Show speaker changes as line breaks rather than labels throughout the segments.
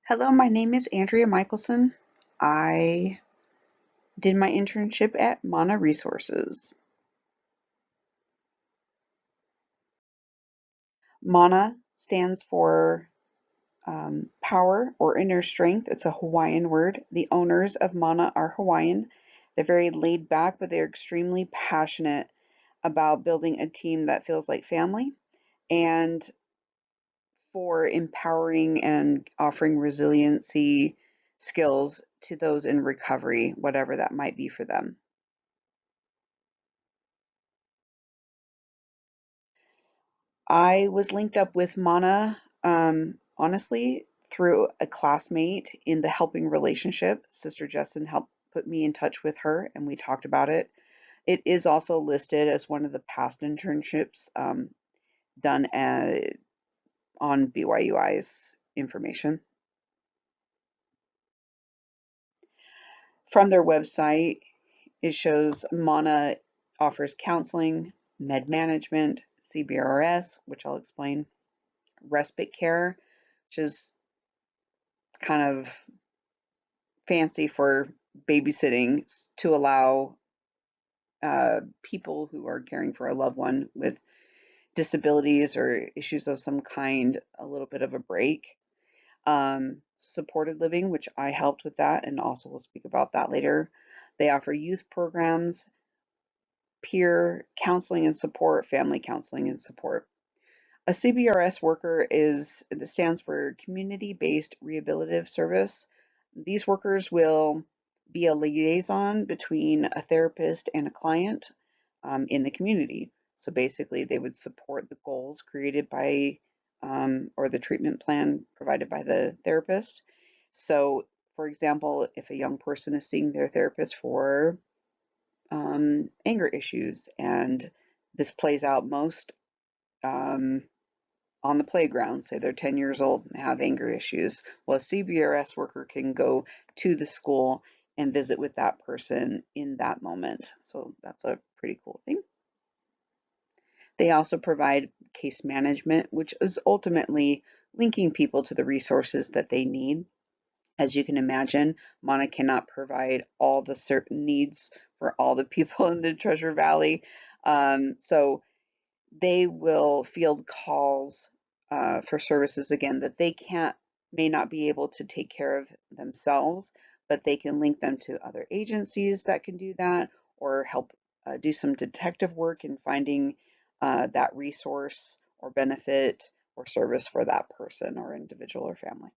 Hello, my name is Andrea Michelson. I did my internship at Mana Resources. Mana stands for power or inner strength. It's a Hawaiian word. The owners of Mana are Hawaiian. They're very laid back, but they're extremely passionate about building a team that feels like family and for empowering and offering resiliency skills to those in recovery, whatever that might be for them. I was linked up with Mana, honestly, through a classmate in the helping relationship. Sister Justin helped put me in touch with her, and we talked about it. It is also listed as one of the past internships done on BYUI's information. From their website, it shows Mana offers counseling, med management, CBRS, which I'll explain, respite care, which is kind of fancy for babysitting to allow people who are caring for a loved one with disabilities or issues of some kind a little bit of a break. Supported living, which I helped with that, and also we'll speak about that later. They offer youth programs, peer counseling and support, family counseling and support. A CBRS worker is it stands for Community Based Rehabilitative Service. These workers will be a liaison between a therapist and a client in the community. So basically, they would support the goals created by or the treatment plan provided by the therapist. So, for example, if a young person is seeing their therapist for anger issues, and this plays out most um, on the playground, say they're 10 years old and have anger issues, well, a CBRS worker can go to the school and visit with that person in that moment. So that's a pretty cool thing. They also provide case management, which is ultimately linking people to the resources that they need. As you can imagine, Mana cannot provide all the certain needs for all the people in the Treasure Valley. So they will field calls for services again that they can't may not be able to take care of themselves, but they can link them to other agencies that can do that or help do some detective work in finding that resource or benefit or service for that person or individual or family.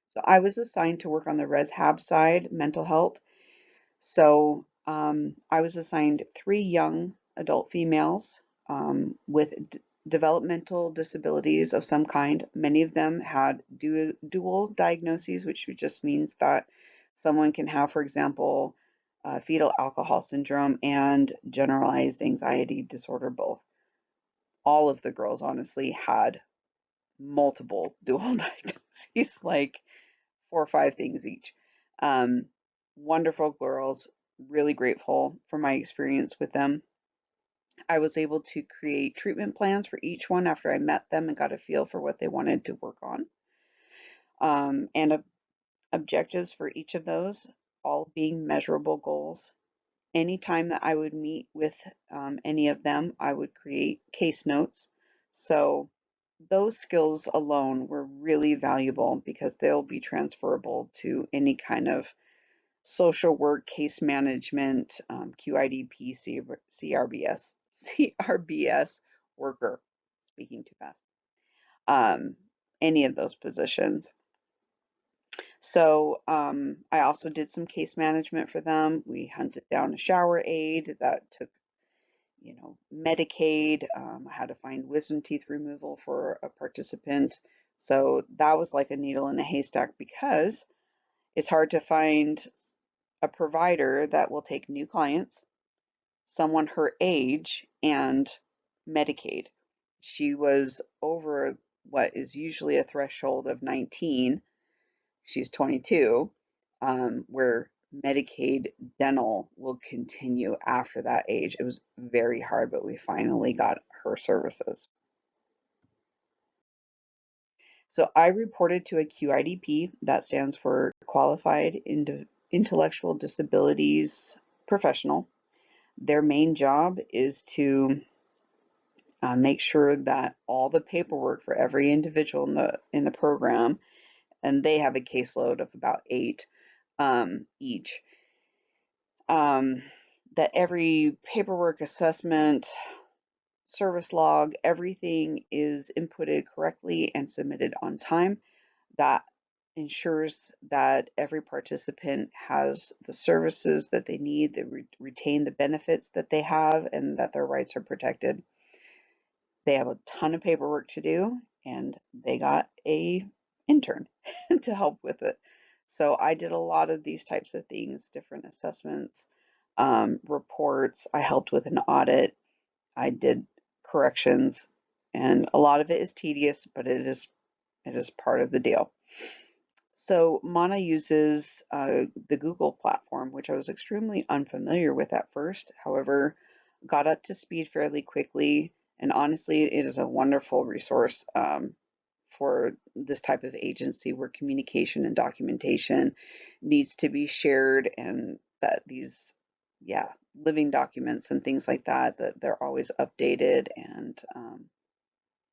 So I was assigned to work on the rehab side, mental health. So I was assigned three young adult females with developmental disabilities of some kind. Many of them had dual diagnoses, which just means that someone can have, for example, fetal alcohol syndrome and generalized anxiety disorder both. All of the girls, honestly, had multiple dual diagnoses, like four or five things each. Um, Wonderful girls, really grateful for my experience with them. I was able to create treatment plans for each one after I met them and got a feel for what they wanted to work on, and objectives for each of those, all being measurable goals. Anytime that I would meet with any of them, I would create case notes. So those skills alone were really valuable because they'll be transferable to any kind of social work, case management, QIDP, CRBS worker, speaking too fast, um, any of those positions. So I also did some case management for them. We hunted down a shower aid that took, Medicaid. I had to find wisdom teeth removal for a participant. So that was like a needle in a haystack because it's hard to find a provider that will take new clients, someone her age, and Medicaid. She was over what is usually a threshold of 19. She's 22, where Medicaid dental will continue after that age. It was very hard, but we finally got her services. So I reported to a QIDP, that stands for Qualified Intellectual Disabilities Professional. Their main job is to make sure that all the paperwork for every individual in the program, and they have a caseload of about 8 each, um, that every paperwork, assessment, service log, everything is inputted correctly and submitted on time. That ensures that every participant has the services that they need, they retain the benefits that they have, and that their rights are protected. They have a ton of paperwork to do, and they got a intern to help with it. So I did a lot of these types of things, different assessments, reports. I helped with an audit. I did corrections, and a lot of it is tedious, but it is part of the deal. So Mana uses the Google platform, which I was extremely unfamiliar with at first. However, got up to speed fairly quickly, and honestly, it is a wonderful resource for this type of agency where communication and documentation needs to be shared, and that these, yeah, living documents and things like that, that they're always updated. And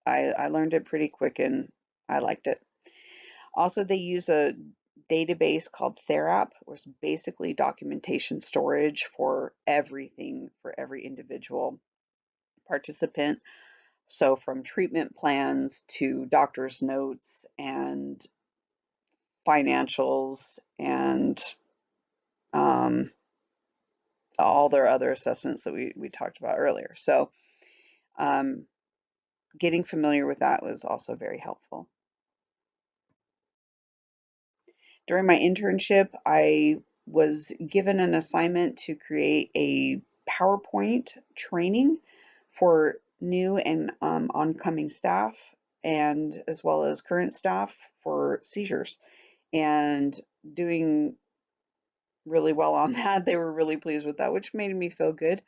I learned it pretty quick, and I liked it. Also, they use a database called Therap, which is basically documentation storage for everything for every individual participant. So, from treatment plans to doctor's notes and financials and um, all their other assessments that we talked about earlier. So, um, getting familiar with that was also very helpful. During my internship, I was given an assignment to create a PowerPoint training for new and oncoming staff, and as well as current staff for seizures, and doing really well on that. They were really pleased with that, which made me feel good,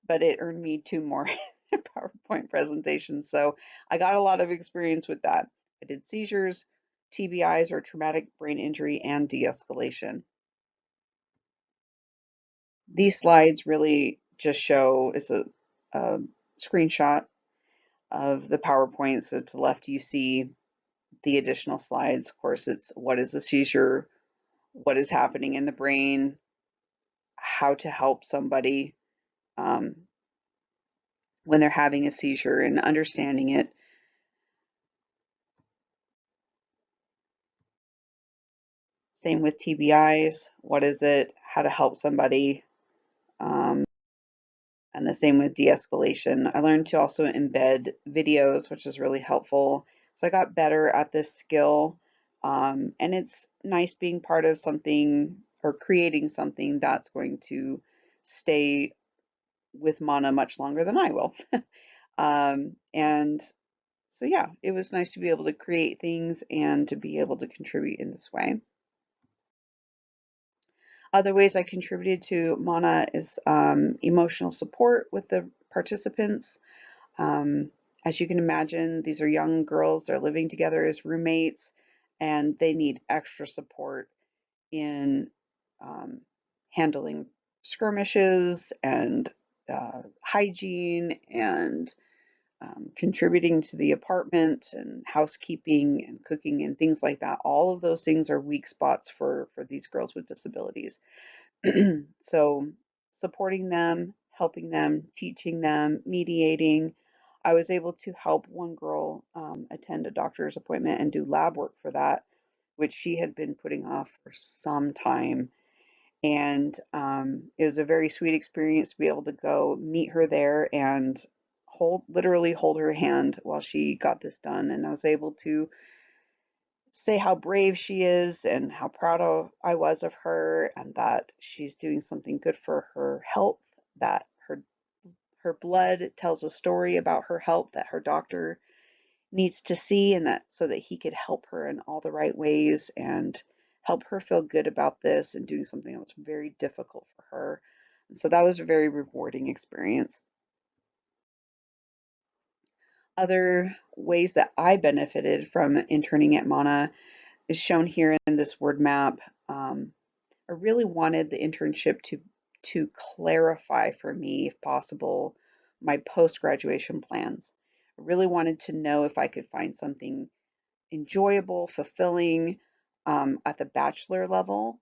but it earned me 2 more PowerPoint presentations. So I got a lot of experience with that. I did seizures, TBIs or traumatic brain injury, and de-escalation. These slides really just show, it's a screenshot of the PowerPoint. So to the left, you see the additional slides. Of course, it's what is a seizure, what is happening in the brain, how to help somebody um, when they're having a seizure and understanding it. Same with TBIs. What is it? How to help somebody. Um, and the same with de-escalation. I learned to also embed videos, which is really helpful. So I got better at this skill. And it's nice being part of something or creating something that's going to stay with Mana much longer than I will. And so, yeah, it was nice to be able to create things and to be able to contribute in this way. Other ways I contributed to Mana is emotional support with the participants. Um, as you can imagine, these are young girls, they're living together as roommates, and they need extra support in handling skirmishes and hygiene and contributing to the apartment and housekeeping and cooking and things like that. All of those things are weak spots for these girls with disabilities. So supporting them, helping them, teaching them, mediating. I was able to help one girl attend a doctor's appointment and do lab work for that, which she had been putting off for some time. And it was a very sweet experience to be able to go meet her there and literally hold her hand while she got this done. And I was able to say how brave she is and how I was of her, and that she's doing something good for her health, that her blood tells a story about her health that her doctor needs to see, and that so that he could help her in all the right ways and help her feel good about this and doing something that was very difficult for her. And so that was a very rewarding experience. Other ways that I benefited from interning at Mana is shown here in this word map. I really wanted the internship to clarify for me, if possible, my post-graduation plans. I really wanted to know if I could find something enjoyable, fulfilling at the bachelor level.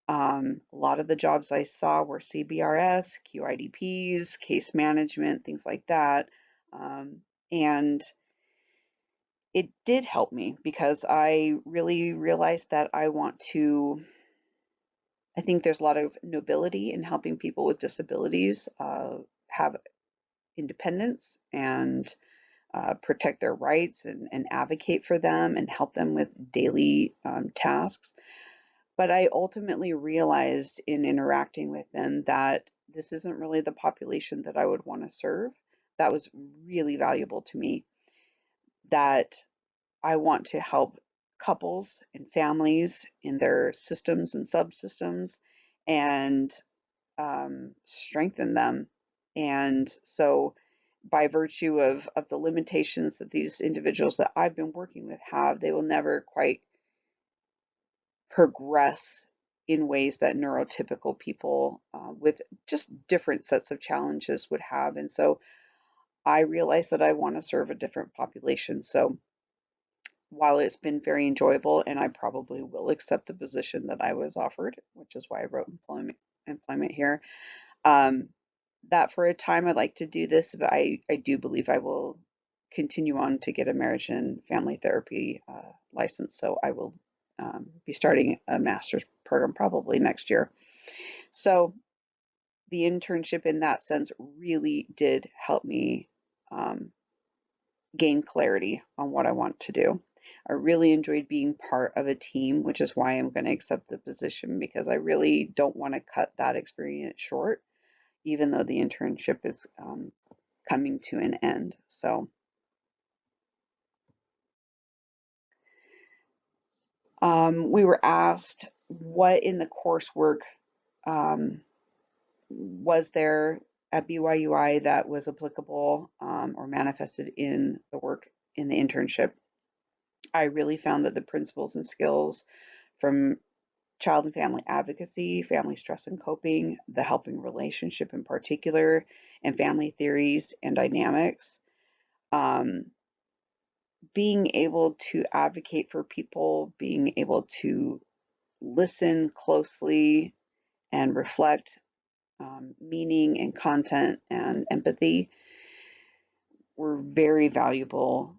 A lot of the jobs I saw were CBRS, QIDPs, case management, things like that. And it did help me because I really realized that I think there's a lot of nobility in helping people with disabilities have independence and protect their rights and advocate for them and help them with daily tasks. But I ultimately realized in interacting with them that this isn't really the population that I would want to serve. That was really valuable to me, that I want to help couples and families in their systems and subsystems and strengthen them. And so, by virtue of the limitations that these individuals that I've been working with have, they will never quite progress in ways that neurotypical people with just different sets of challenges would have. And so, I realized that I want to serve a different population. So, while it's been very enjoyable, and I probably will accept the position that I was offered, which is why I wrote employment here. Um, that for a time I'd like to do this, but I do believe I will continue on to get a marriage and family therapy license. So I will be starting a master's program probably next year. So the internship in that sense really did help me um, gain clarity on what I want to do. I really enjoyed being part of a team, which is why I'm going to accept the position because I really don't want to cut that experience short, even though the internship is coming to an end. So we were asked what in the coursework um, was there at BYUI that was applicable or manifested in the work in the internship. I really found that the principles and skills from child and family advocacy, family stress and coping, the helping relationship in particular, and family theories and dynamics, um, being able to advocate for people, being able to listen closely and reflect meaning and content and empathy were very valuable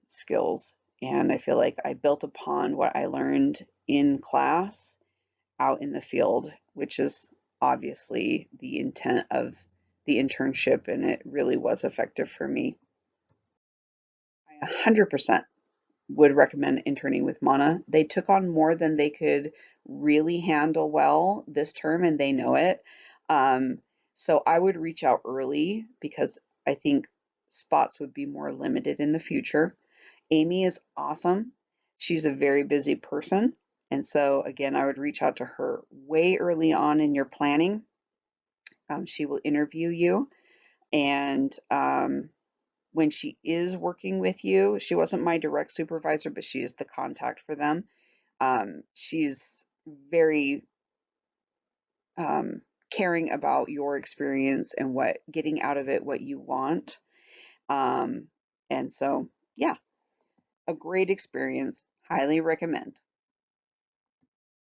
skills. And I feel like I built upon what I learned in class out in the field, which is obviously the intent of the internship, and it really was effective for me. I 100% would recommend interning with Mana. They took on more than they could really handle well this term, and they know it. Um, so I would reach out early because I think spots would be more limited in the future. Amy is awesome. She's a very busy person. And so, again, I would reach out to her way early on in your planning. She will interview you. And when she is working with you, she wasn't my direct supervisor, but she is the contact for them. She's very caring about your experience and what getting out of it what you want. Um, and so, yeah, a great experience. Highly recommend.